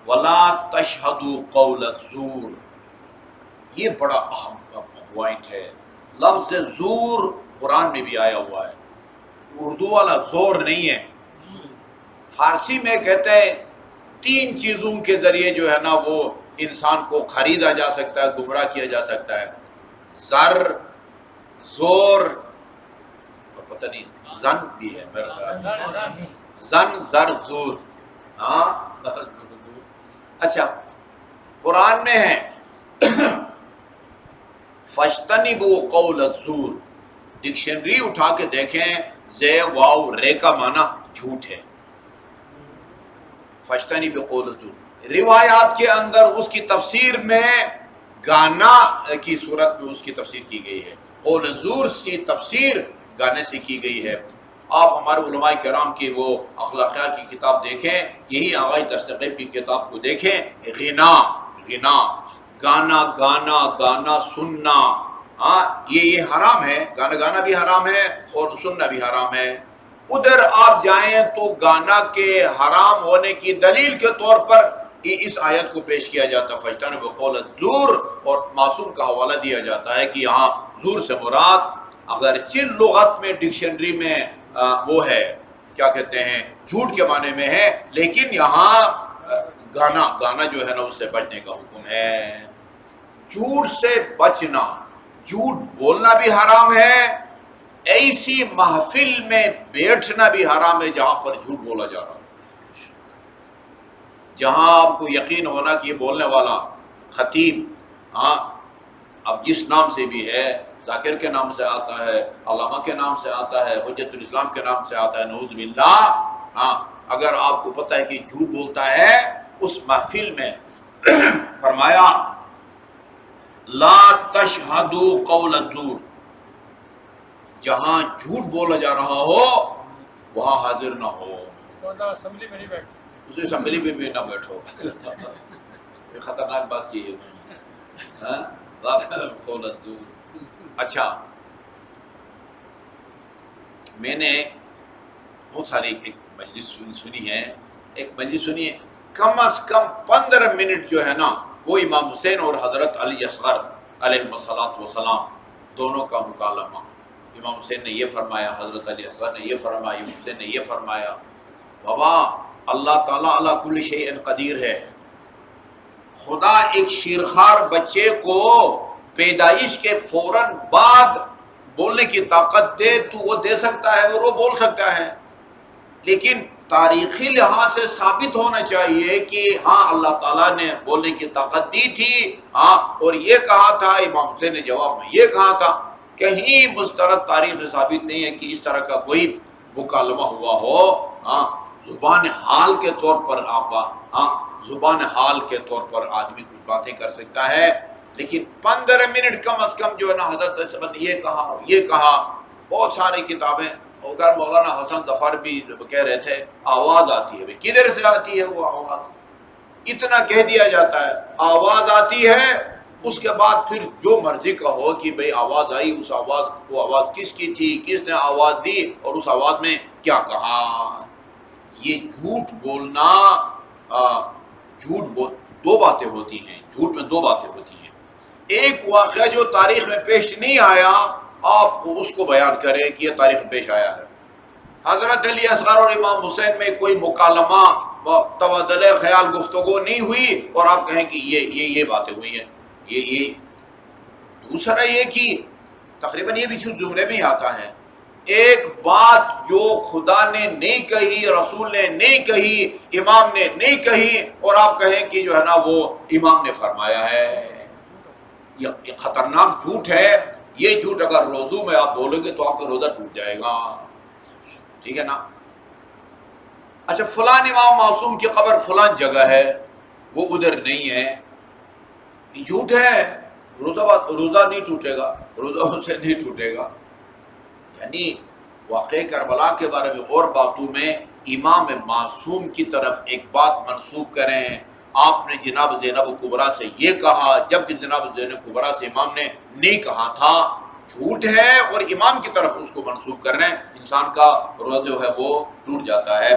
ولا تشہدوا قول الزور، یہ بڑا اہم پوائنٹ ہے. لفظ زور قرآن میں بھی آیا ہوا ہے، اردو والا زور نہیں ہے. فارسی میں کہتے ہیں 3 چیزوں کے ذریعے جو ہے نا وہ انسان کو خریدا جا سکتا ہے، گمراہ کیا جا سکتا ہے. زر، زور اور پتہ نہیں زن بھی ہے میرا خیال، زن، زر، زور. ہاں اچھا قرآن میں ہے فَاجْتَنِبُوا قَوْلَ الزُّورِ، ڈکشنری اٹھا کے دیکھیں، زے واو رے کا معنی جھوٹ ہے. فَاجْتَنِبُوا قَوْلَ الزُّورِ. روایات کے اندر اس کی تفسیر میں گانا کی صورت میں اس کی تفسیر کی گئی ہے. قول الزور کی تفسیر گانے سے کی گئی ہے. آپ ہمارے علماء کرام کی وہ اخلاقیات کی کتاب دیکھیں، یہی آغاز دستگیب کی کتاب کو دیکھیں. غنا، گانا گانا گانا سننا، ہاں یہ حرام ہے. گانا گانا بھی حرام ہے اور سننا بھی حرام ہے. ادھر آپ جائیں تو گانا کے حرام ہونے کی دلیل کے طور پر اس آیت کو پیش کیا جاتا ہے فَاجْتَنِبُوا قَوْلَ الزُّورِ، اور معصوم کا حوالہ دیا جاتا ہے کہ یہاں زور سے مراد اگرچہ لغت میں ڈکشنری میں وہ ہے کیا کہتے ہیں جھوٹ کے معنی میں ہے، لیکن یہاں گانا جو ہے نا اس سے بچنے کا حکم ہے. جھوٹ سے بچنا، جھوٹ بولنا بھی حرام ہے. ایسی محفل میں بیٹھنا بھی حرام ہے جہاں پر جھوٹ بولا جا رہا ہے، جہاں آپ کو یقین ہونا کہ یہ بولنے والا خطیب، ہاں اب جس نام سے بھی ہے، ذاکر کے نام سے آتا ہے، علامہ کے نام سے آتا ہے، حجت الاسلام کے نام سے آتا ہے، نعوذ باللہ. ہاں اگر آپ کو پتہ ہے کہ جھوٹ بولتا ہے اس محفل میں فرمایا لا تشہدوا قول الزور، جہاں جھوٹ بولا جا رہا ہو وہاں حاضر نہ ہو. اسمبلی میں نہیں بیٹھتے، اس اسمبلی میں بھی نہ بیٹھو. یہ خطرناک بات کی ہے. قول الزور. اچھا میں نے بہت ساری ایک مجلس سنی ہے، ایک مجلس سنی ہے کم از کم 15 منٹ جو ہے نا وہ امام حسین اور حضرت علی اصغر علیہ السلام دونوں کا مکالمہ. امام حسین نے یہ فرمایا، حضرت علی اصغر نے یہ فرمایا، امام حسین نے یہ فرمایا. بابا اللہ تعالیٰ علی کل شیء قدیر ہے. خدا ایک شیرخوار بچے کو پیدائش کے فوراً بعد بولنے کی طاقت دے تو وہ دے سکتا ہے اور وہ بول سکتا ہے، لیکن تاریخی لحاظ سے ثابت ہونا چاہیے کہ ہاں اللہ تعالیٰ نے بولنے کی طاقت دی تھی، ہاں اور یہ کہا تھا. امام حسین نے جواب میں یہ کہا تھا. کہیں مسترد تاریخ سے ثابت نہیں ہے کہ اس طرح کا کوئی مکالمہ ہوا ہو. ہاں زبان حال کے طور پر زبان حال کے طور پر آدمی کچھ باتیں کر سکتا ہے، لیکن 15 منٹ کم از کم جو ہے نا حضرت علی نے یہ کہا. بہت ساری کتابیں، اگر مولانا حسن ظفر بھی کہہ رہے تھے آواز آتی ہے. کدھر سے آتی ہے وہ آواز؟ اتنا کہہ دیا جاتا ہے آواز آتی ہے، اس کے بعد پھر جو مرضی کا ہو کہ بھئی آواز آئی، وہ آواز کس کی تھی، کس نے آواز دی اور اس آواز میں کیا کہا. یہ جھوٹ بولنا، دو باتیں ہوتی ہیں. جھوٹ میں 2 باتیں ہوتی ہیں. ایک واقعہ جو تاریخ میں پیش نہیں آیا آپ اس کو بیان کریں کہ یہ تاریخ میں پیش آیا ہے. حضرت علی اصغر اور امام حسین میں کوئی مکالمہ، تبادلہ خیال، گفتگو نہیں ہوئی اور آپ کہیں کہ یہ باتیں ہوئی ہیں. یہ دوسرا یہ کہ تقریباً یہ بھی جملے میں ہی آتا ہے، ایک بات جو خدا نے نہیں کہی، رسول نے نہیں کہی، امام نے نہیں کہی، اور آپ کہیں کہ جو ہے نا وہ امام نے فرمایا ہے. یہ خطرناک جھوٹ ہے. یہ جھوٹ اگر روزو میں آپ بولیں گے تو آپ کا روزہ ٹوٹ جائے گا. ٹھیک ہے نا؟ اچھا فلان امام معصوم کی قبر فلان جگہ ہے، وہ ادھر نہیں ہے، یہ جھوٹ ہے. روزہ نہیں ٹوٹے گا، روزہ سے نہیں ٹوٹے گا. یعنی واقع کربلا کے بارے میں اور باتوں میں امام معصوم کی طرف ایک بات منسوب کریں. آپ نے جناب زینب کبریٰ سے یہ کہا جبکہ جناب زینب کبریٰ سے امام نے نہیں کہا تھا، جھوٹ ہے. اور امام کی طرف اس کو منسوب کر رہے ہیں، انسان کا روزہ جو ہے وہ ٹوٹ جاتا ہے.